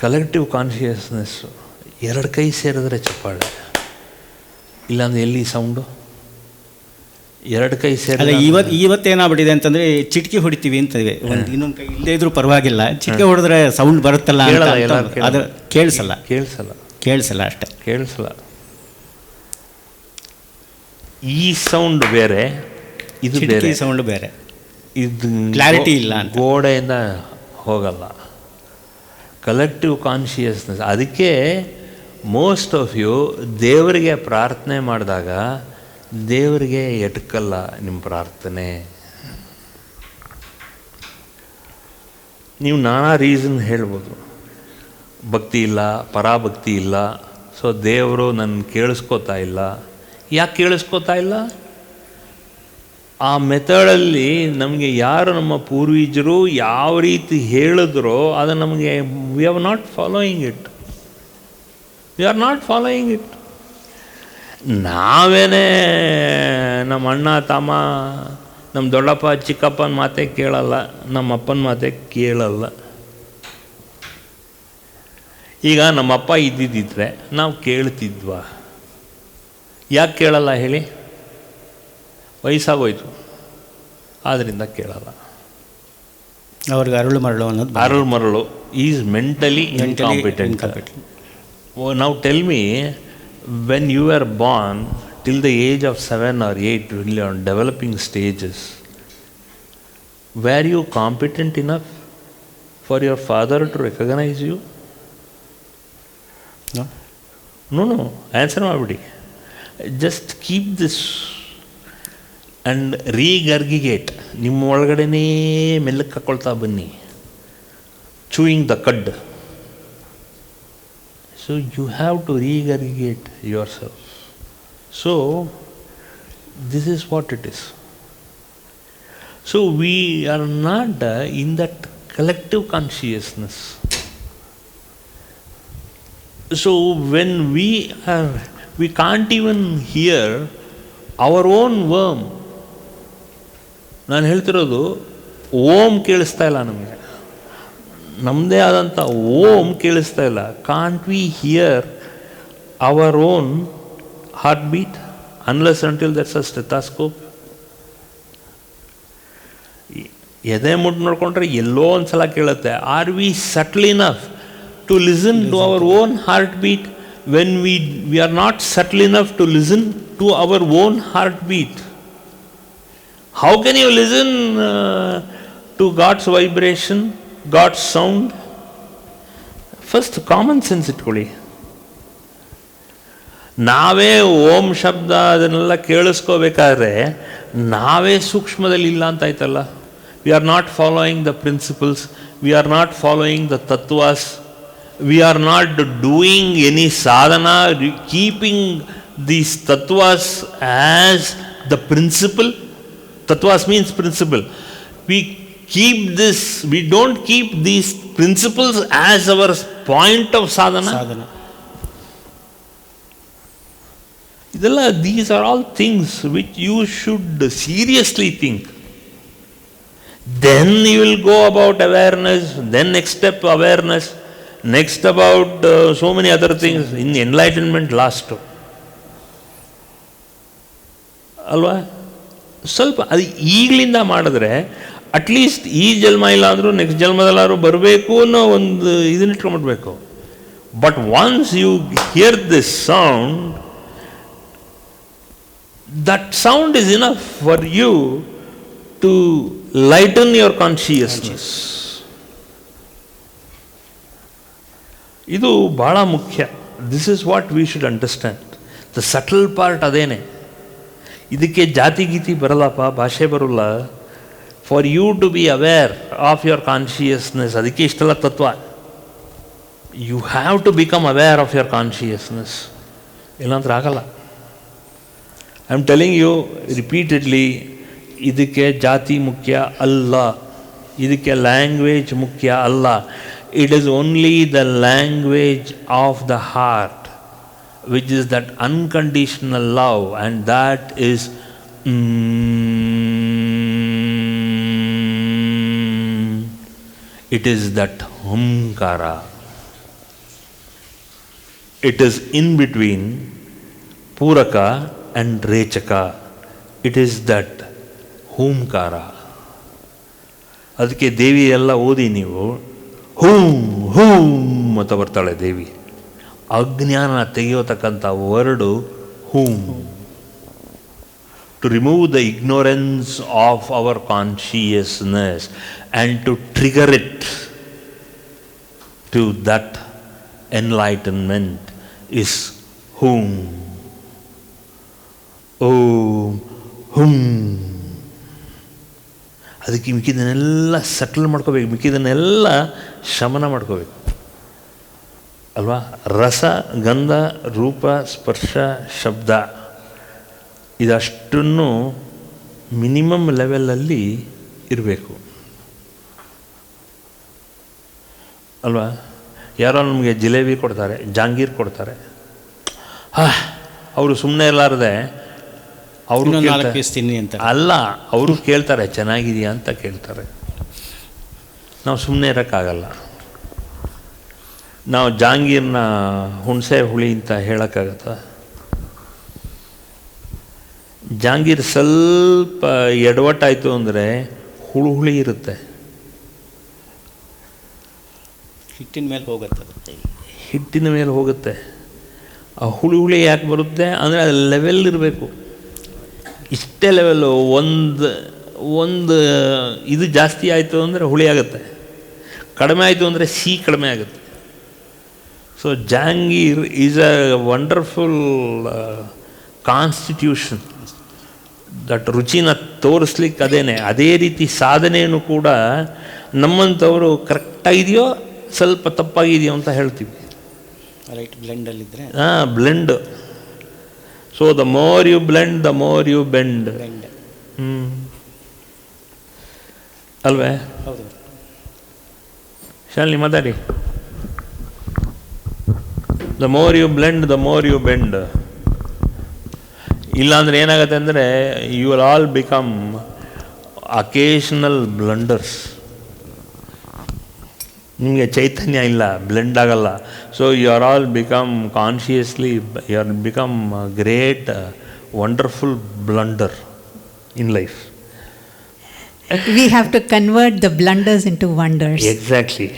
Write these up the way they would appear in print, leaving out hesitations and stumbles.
Collective consciousness. ಎರಡು ಕೈ ಸೇರಿದ್ರೆ ಚಪ್ಪಾಳೆ, ಇಲ್ಲಾಂದ್ರೆ ಎಲ್ಲಿ ಸೌಂಡು? ಎರಡು ಕೈ ಸೇರಿ ಇವತ್ತೇನಾಗ್ಬಿಟ್ಟಿದೆ ಅಂತಂದರೆ ಚಿಟಿಕೆ ಹೊಡಿತೀವಿ ಅಂತೇವೆ, ಒಂದು ಇನ್ನೊಂದು ಕೈ ಇಲ್ಲದೇ ಇದ್ರೂ ಪರವಾಗಿಲ್ಲ, ಚಿಟಿಕೆ ಹೊಡೆದ್ರೆ ಸೌಂಡ್ ಬರುತ್ತಲ್ಲ, ಅದು ಕೇಳಿಸಲ್ಲ ಅಷ್ಟೇ, ಕೇಳಿಸಲ್ಲ. ಈ ಸೌಂಡ್ ಬೇರೆ, ಇದು ಬೇರೆ, ಸೌಂಡ್ ಬೇರೆ, ಇದು ಕ್ಲಾರಿಟಿ ಇಲ್ಲ, ಗೋಡೆಯಿಂದ ಹೋಗಲ್ಲ. Collective consciousness. ಅದಕ್ಕೆ ಮೋಸ್ಟ್ ಆಫ್ ಯು ದೇವರಿಗೆ ಪ್ರಾರ್ಥನೆ ಮಾಡಿದಾಗ ದೇವರಿಗೆ ಎಟಕಲ್ಲ ನಿಮ್ಮ ಪ್ರಾರ್ಥನೆ. ನೀವು ನಾನಾ ರೀಸನ್ ಹೇಳ್ಬೋದು, ಭಕ್ತಿ ಇಲ್ಲ, ಪರಾಭಕ್ತಿ ಇಲ್ಲ, ಸೊ ದೇವರು ನನ್ನ ಕೇಳಿಸ್ಕೋತಾ ಇಲ್ಲ. ಯಾಕೆ ಕೇಳಿಸ್ಕೋತಾ ಇಲ್ಲ? ಆ ಮೆಥಡಲ್ಲಿ ನಮಗೆ ಯಾರು ನಮ್ಮ ಪೂರ್ವಜರು ಯಾವ ರೀತಿ ಹೇಳಿದ್ರೋ ಅದು ನಮಗೆ we are not following it. ನಾವೇನೇ ನಮ್ಮ ಅಣ್ಣ ತಮ್ಮ, ನಮ್ಮ ದೊಡ್ಡಪ್ಪ ಚಿಕ್ಕಪ್ಪನ ಮಾತೇ ಕೇಳಲ್ಲ, ನಮ್ಮ ಅಪ್ಪನ ಮಾತೇ ಕೇಳಲ್ಲ. ಈಗ ನಮ್ಮಪ್ಪ ಇದ್ದಿದ್ದಿದ್ರೆ ನಾವು ಕೇಳ್ತಿದ್ವಾ? ಯಾಕೆ ಕೇಳಲ್ಲ ಹೇಳಿ? ವಯಸ್ಸಾಗೋಯ್ತು, ಆದ್ದರಿಂದ ಕೇಳಲ್ಲ. ಅವ್ರಿಗೆ ಅರುಳು ಮರಳು is mentally incompetent. Now tell me, when you were born till the age of 7 or 8, really on developing stages, were you competent enough for your father to recognize you? No. Answer mabidi. Just keep this and regurgitate. ನಿಮ್ಮ ಒಳಗಡೆನೇ ಮೆಲ್ಲಕ್ಕೆ ಹಾಕ್ಕೊಳ್ತಾ ಬನ್ನಿ, chewing the cud. So you have to regurgitate yourself. So this is what it is. So we are not in that collective consciousness. So when we can't even hear our own worm. ನಾನು ಹೇಳ್ತಿರೋದು ಓಂ ಕೇಳಿಸ್ತಾ ಇಲ್ಲ ನಮಗೆ, ನಮ್ಮದೇ ಆದಂಥ ಓಂ ಕೇಳಿಸ್ತಾ ಇಲ್ಲ. Can't we hear our own heartbeat unless until that's a stethoscope? ಎದೆ ಮುಟ್ಟು ನೋಡ್ಕೊಂಡ್ರೆ ಎಲ್ಲೋ ಒಂದು ಸಲ ಕೇಳುತ್ತೆ. Are we subtle enough to listen to our own heartbeat? When we are not subtle enough to listen to our own heartbeat, how can you listen to God's vibration, God's sound? First common sense ಇಟ್ಕೊಳ್ಳಿ. ನಾವೇ ಓಂ ಶಬ್ದ ಅದನ್ನೆಲ್ಲ ಕೇಳಿಸ್ಕೋಬೇಕಾದ್ರೆ ನಾವೇ ಸೂಕ್ಷ್ಮದಲ್ಲಿ ಇಲ್ಲ ಅಂತ ಆಯ್ತಲ್ಲ. We are not following the principles, we are not following the ತತ್ವಾಸ್, we are not doing any ಸಾಧನಾ ಕೀಪಿಂಗ್ ದೀಸ್ ತತ್ವಾಸ್ as the principle. Tattvas means principle. We don't keep these principles as our point of sadhana. These are all things which you should seriously think. Then you will go about awareness, then next step awareness, next about so many other things. In enlightenment last. Alva? ಸ್ವಲ್ಪ ಅದು ಈಗಲಿಂದ ಮಾಡಿದ್ರೆ at least ಈ ಜನ್ಮ ಇಲ್ಲ ಅಂದರೂ next ಜನ್ಮದಲ್ಲಾದ್ರೂ ಬರಬೇಕು ಅನ್ನೋ ಒಂದು ಇದನ್ನ ಇಟ್ಕೊಂಡ್ಬಿಡ್ಬೇಕು. But once you hear this sound, that sound is enough for you to lighten your consciousness. ಇದು ಬಹಳ ಮುಖ್ಯ. This is what we should understand. The subtle part ಅದೇನೆ. ಇದಕ್ಕೆ ಜಾತಿ ಗೀತಿ ಬರಲ್ಲಪ್ಪ, ಭಾಷೆ ಬರೋಲ್ಲ. For you to be aware of your consciousness, ಅದಕ್ಕೆ ಇಷ್ಟೆಲ್ಲ ತತ್ವ. You have to become aware of your consciousness, ಇಲ್ಲಾಂದ್ರೆ ಆಗಲ್ಲ. I am telling you repeatedly, ಇದಕ್ಕೆ ಜಾತಿ ಮುಖ್ಯ ಅಲ್ಲ, ಇದಕ್ಕೆ ಲ್ಯಾಂಗ್ವೇಜ್ ಮುಖ್ಯ ಅಲ್ಲ. It is only the language of the heart, which is that unconditional love, and that is it is that humkara. It is in between Puraka and Rechaka. It is that ಹೂಂಕಾರ. ಅದಕ್ಕೆ ದೇವಿ ಎಲ್ಲ ಓದಿ ನೀವು, ಹೂಂ ಹೂಂ ಅಂತ ಬರ್ತಾಳೆ ದೇವಿ. ಅಜ್ಞಾನ ತೆಗೆಯೋತಕ್ಕಂಥ ವರ್ಡು ಹೂಂ. To remove the ignorance of our consciousness and to trigger it to that enlightenment is hum. Om hum. ಅದಕ್ಕೆ ಮಿಕ್ಕಿದನ್ನೆಲ್ಲ ಸೆಟಲ್ ಮಾಡ್ಕೋಬೇಕು, ಮಿಕ್ಕಿದನ್ನೆಲ್ಲ ಶಮನ ಮಾಡ್ಕೋಬೇಕು ಅಲ್ವಾ. ರಸ, ಗಂಧ, ರೂಪ, ಸ್ಪರ್ಶ, ಶಬ್ದ ಇದಷ್ಟನ್ನು ಮಿನಿಮಮ್ ಲೆವೆಲಲ್ಲಿ ಇರಬೇಕು ಅಲ್ವಾ. ಯಾರೋ ನಮಗೆ ಜಿಲೇಬಿ ಕೊಡ್ತಾರೆ, ಜಾಂಗೀರ್ ಕೊಡ್ತಾರೆ, ಅವರು ಸುಮ್ಮನೆ ಇರಲಾರ್ದೆ ಅವರು ಅಲ್ಲ, ಅವರು ಕೇಳ್ತಾರೆ ಚೆನ್ನಾಗಿದೆಯಾ ಅಂತ ಕೇಳ್ತಾರೆ. ನಾವು ಸುಮ್ಮನೆ ಇರೋಕ್ಕಾಗಲ್ಲ. ನಾವು ಜಾಂಗೀರ್ನ ಹುಣಸೆ ಹುಳಿ ಅಂತ ಹೇಳೋಕ್ಕಾಗತ್ತಾ? ಜಾಂಗೀರ್ ಸ್ವಲ್ಪ ಎಡವಟ್ಟಾಯಿತು ಅಂದರೆ ಹುಳಿ ಇರುತ್ತೆ, ಹಿಟ್ಟಿನ ಮೇಲೆ ಹೋಗುತ್ತೆ. ಹಿಟ್ಟಿನ ಮೇಲೆ ಹೋಗುತ್ತೆ. ಆ ಹುಳಿ ಯಾಕೆ ಬರುತ್ತೆ ಅಂದರೆ ಅದು ಲೆವೆಲ್ ಇರಬೇಕು. ಇಷ್ಟೇ ಲೆವೆಲ್ಲು, ಒಂದು ಇದು ಜಾಸ್ತಿ ಆಯಿತು ಅಂದರೆ ಹುಳಿ ಆಗುತ್ತೆ, ಕಡಿಮೆ ಆಯಿತು ಅಂದರೆ ಸಿಹಿ ಕಡಿಮೆ ಆಗುತ್ತೆ. So jangir is a wonderful constitution. That ರುಚಿನ ತೋರಿಸ್ಲಿಕ್ಕೆ ಅದೇ ರೀತಿ ಸಾಧನೆಯೂ ಕೂಡ ನಮ್ಮಂಥವರು ಕರೆಕ್ಟಾಗಿದೆಯೋ ಸ್ವಲ್ಪ ತಪ್ಪಾಗಿದೆಯೋ ಅಂತ ಹೇಳ್ತೀವಿ. ರೈಟ್ ಬ್ಲೆಂಡಲ್ಲಿದ್ದರೆ blend. So the more you blend the more you bend. ಅಲ್ವೇ? ಹೌದು. ಶಾಲಿನಿ ಮಾತಾಡಿ. The more you blend the more you bend. ಇಲ್ಲಾಂದ್ರೆ ಏನಾಗುತ್ತೆ ಅಂದರೆ you will all become occasional blunders. ನಿಮಗೆ ಚೈತನ್ಯ ಇಲ್ಲ, ಬ್ಲೆಂಡ್ ಆಗಲ್ಲ. So you are all become consciously, you are become great wonderful blunder in life. We have to convert the blunders into wonders. Exactly.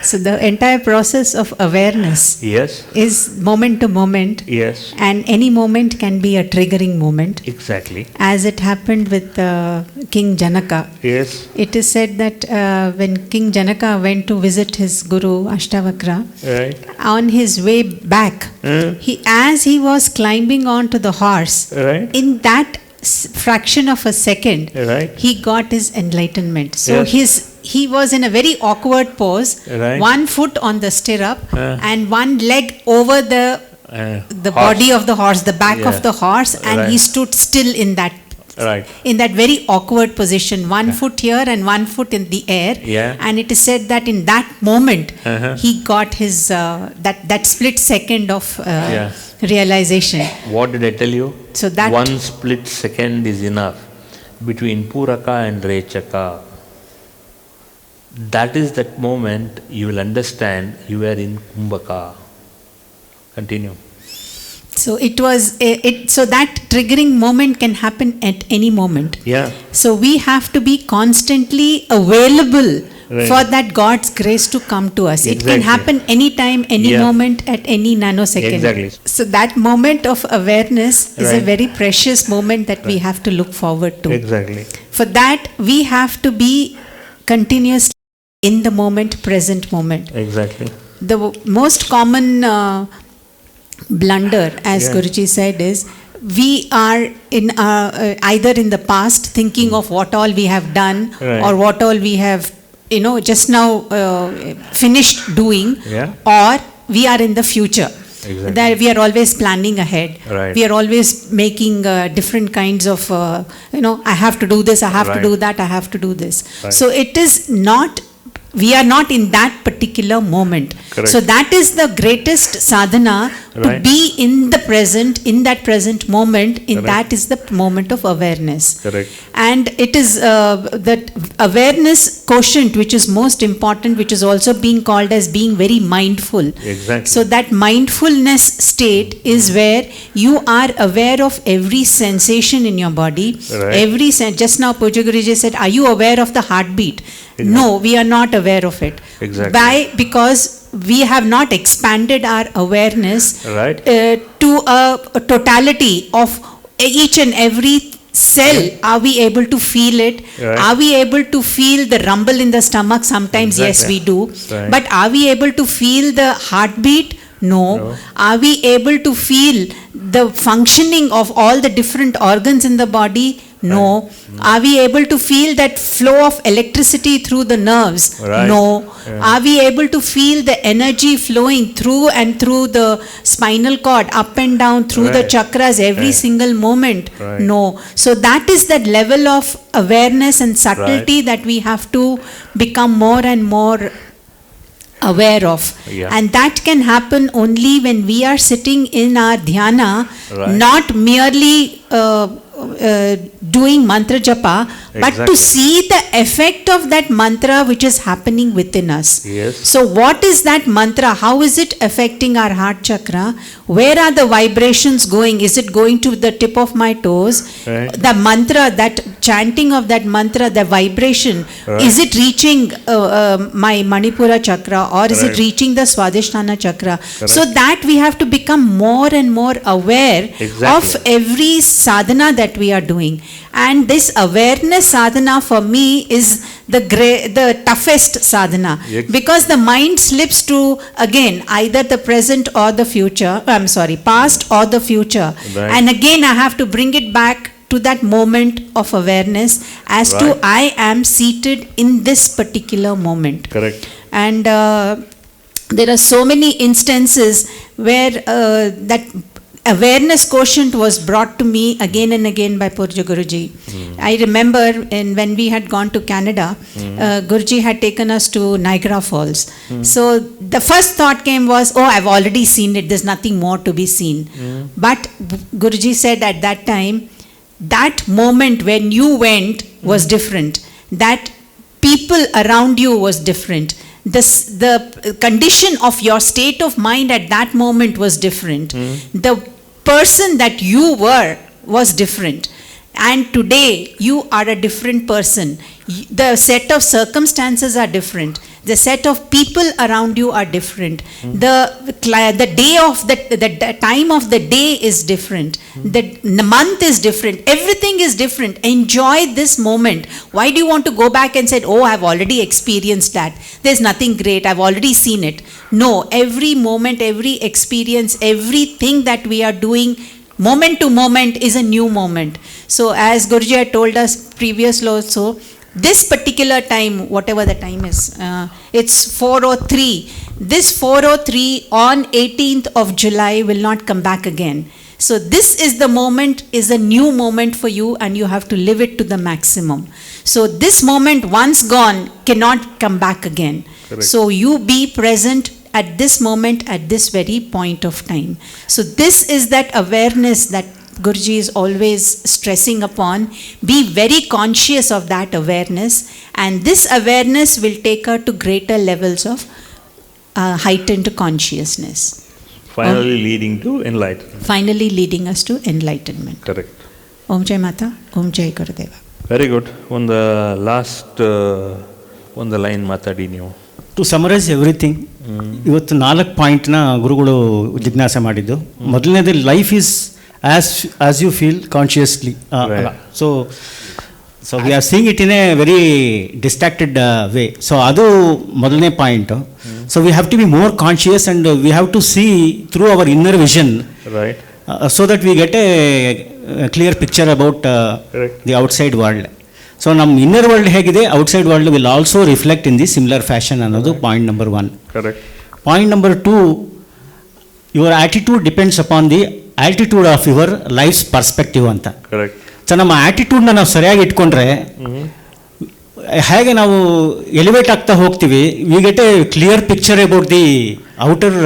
So the entire process of awareness is moment to moment. Yes. And any moment can be a triggering moment. Exactly. As it happened with King Janaka. Yes. It is said that when King Janaka went to visit his guru Ashtavakra, right, on his way back, as he was climbing onto the horse, right, in that fraction of a second, right, he got his enlightenment. So yes, he was in a very awkward pose, right, one foot on the stirrup and one leg over the horse, body of the horse, the back of the horse, and right, he stood still in that, right, in that very awkward position, one foot here and one foot in the air. And it is said that in that moment he got his that split second of realization. What did I tell you? So that one split second is enough between Puraka and Rechaka. That is that moment you will understand you are in Kumbhaka. Continue. So it was so that triggering moment can happen at any moment. Yeah. So we have to be constantly available, right, for that God's grace to come to us. Exactly. It can happen anytime, any moment, at any nanosecond. Exactly. So that moment of awareness is right, a very precious moment that we have to look forward to. Exactly. For that we have to be continuously in the moment, present moment. Exactly. The most common blunder, as Guruji said, is we are in either in the past thinking of what all we have done, right, or what all we have just now finished doing, or we are in the future. Exactly. That we are always planning ahead. Right. We are always making different kinds of I have to do this, I have right, to do that, I have to do this. Right. So it is not we are not in that particular moment. Correct. So that is the greatest sadhana, to Right. be in the present, in that present moment, in Correct. that is the moment of awareness. Correct. And it is that awareness quotient which is most important, which is also being called as being very mindful. Exactly. So that mindfulness state is where you are aware of every sensation in your body. Right. Just now Pujya Guruji said, are you aware of the heartbeat? Exactly. No, we are not aware of it. Exactly. Because we have not expanded our awareness Right. to a totality of each and every cell. Are we able to feel it? Right. Are we able to feel the rumble in the stomach? Sometimes yes, Exactly. we do. Right. But are we able to feel the heartbeat? No. No. Are we able to feel the functioning of all the different organs in the body? No. Are we able to feel that flow of electricity through the nerves? Right. No. Yeah. Are we able to feel the energy flowing through and through the spinal cord, up and down through the Right. chakras every Right. single moment? Right. No. So that is that level of awareness and subtlety that we have to become more and more aware of. Yeah. And that can happen only when we are sitting in our dhyana, Right. not merely doing mantra japa, but to Exactly. see the effect of that mantra which is happening within us. Yes. So what is that mantra? How is it affecting our heart chakra? Where are the vibrations going? Is it going to the tip of my toes? Right. The mantra, that chanting of that mantra, the vibration, Right. is it reaching my Manipura chakra, or is it Correct. reaching the Swadhisthana chakra? Correct. So that we have to become more and more aware Exactly. of every sadhana that we are doing. And this awareness sadhana for me is the toughest sadhana, Yes. because the mind slips to, again, either the present or the future, past or the future. Right. And again I have to bring it back to that moment of awareness as to Right. I am seated in this particular moment. Correct. And there are so many instances where that awareness quotient was brought to me again and again by Purja Guruji. I remember when we had gone to Canada, Guruji had taken us to Niagara Falls. So the first thought came was, oh, I've already seen it, there's nothing more to be seen. But Guruji said at that time, that moment when you went was different. That people around you was different. The condition of your state of mind at that moment was different. The person that you were was different. And today you are a different person. The set of circumstances are different. The set of people around you are different. The day of the time of the day is different. The month is different. Everything is different. Enjoy this moment. Why do you want to go back and say, oh, I've already experienced that, there's nothing great, I've already seen it? No, every moment, every experience, everything that we are doing moment to moment is a new moment. So as Guruji had told us previously also, this particular time, whatever the time is, it's 4:03. This 4:03 on 18th of July will not come back again. So this is the moment, is a new moment for you, and you have to live it to the maximum. So this moment, once gone, cannot come back again. Correct. So you be present at this moment, at this very point of time. So this is that awareness that Guruji is always stressing upon. Be very conscious of that awareness, and this awareness will take her to greater levels of heightened consciousness. Finally leading to enlightenment. Finally leading us to enlightenment. Correct. Om Jai Mata, Om Jai Gurudeva. Very good. ಒಂದು last ಒಂದು line ಮಾತಾಡಿ ನೀವು. To summarise everything, ಇವತ್ತು 4 ಪಾಯಿಂಟ್ನ ಗುರುಗಳು ಜಿಜ್ಞಾಸೆ ಮಾಡಿದ್ದು. ಮೊದಲನೇದು life is as you feel consciously. So we are seeing it in a very distracted way. So ಅದು ಮೊದಲನೇ point. So we have to be more conscious and we have to see through our inner vision, right, so that we get a clear picture about the outside world. So ನಮ್ಮ inner world ಹೇಗಿದೆ, outside world will also reflect in the similar fashion ಅನ್ನೋದು point number 1. Correct. Point number 2, your attitude depends upon the altitude of your life's perspective ಅಂತ. Correct. So ನಮ್ಮ ಆ್ಯಟಿಟ್ಯೂಡ್ನ ನಾವು ಸರಿಯಾಗಿ ಇಟ್ಕೊಂಡ್ರೆ ಹೇಗೆ ನಾವು ಎಲಿವೇಟ್ ಆಗ್ತಾ ಹೋಗ್ತೀವಿ, we get A clear picture about the outer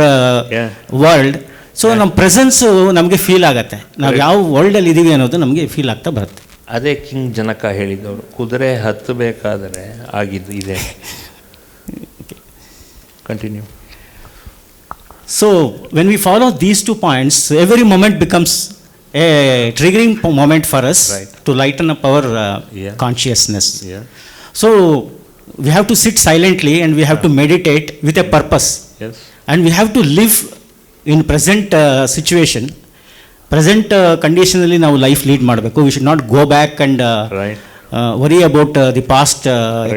Yeah. World. So ನಮ್ಮ ಪ್ರೆಸೆನ್ಸು ನಮಗೆ ಫೀಲ್ ಆಗತ್ತೆ, ನಾವು ಯಾವ ವರ್ಲ್ಡಲ್ಲಿ ಇದ್ದೀವಿ ಅನ್ನೋದು ನಮಗೆ ಫೀಲ್ ಆಗ್ತಾ ಬರುತ್ತೆ. ಅದೇ ಕಿಂಗ್ ಜನಕ ಹೇಳಿದವರು, ಕುದುರೆ ಹತ್ತಬೇಕಾದರೆ ಆಗಿದ್ದು ಇದೆ. Continue. So when we follow these 2 points, every moment becomes a triggering moment for us Right. to lighten up our Yeah. consciousness. Yeah. So we have to sit silently and we have to meditate with a purpose. Yes. And we have to live in present situation. Present conditionally ನಾವು life lead ಮಾಡಬೇಕು. We should not go back and Right. worry about the past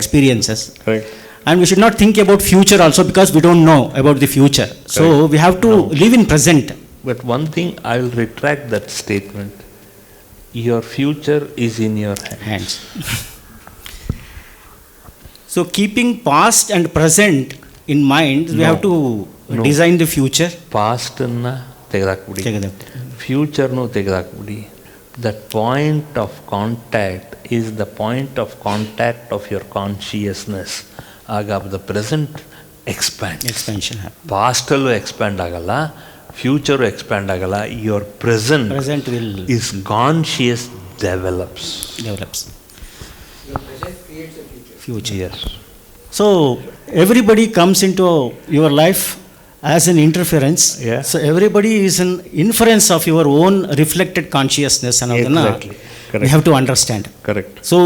experiences. Correct. And we should not think about future also, because we don't know about the future. So Correct. we have to No. live in present. But one thing I will retract that statement. Your future is in your hands. Hands. So keeping past and present in mind, we No. have to No. design the future. ಪಾಸ್ಟನ್ನು ತೆಗೆದಾಕ್ಬಿಡಿ, ಫ್ಯೂಚರ್ನು ತೆಗೆದಾಕ್ಬಿಡಿ. That point of contact is the point of contact of your consciousness. ಆಗ the present Expansion happen. ಪಾಸ್ಟಲ್ಲೂ expand ಆಗಲ್ಲ, future expand ಆಗಲ್ಲ. Your present Present will is conscious develops. develops. Your present creates a future. Future. So everybody comes into your life as an interference. Yeah. So everybody is an inference of your own reflected consciousness, and Exactly. we Correct. have to understand. Correct. So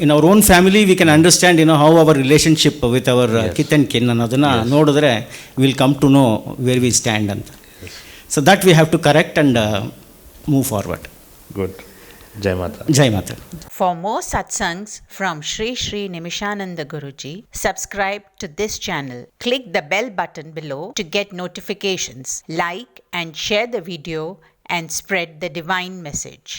in our own family we can understand, how our relationship with our Yes. kith and kin ಅನ್ನೋದನ್ನ Yes. ನೋಡಿದ್ರೆ we will come to know where we stand ಅಂತ. Yes. So that we have to correct and move forward. Good. Jai Mata. Jai Mata. For more satsangs from Sri Sri Nimishananda Guruji, subscribe to this channel. Click the bell button below to get notifications. Like and share the video and spread the divine message.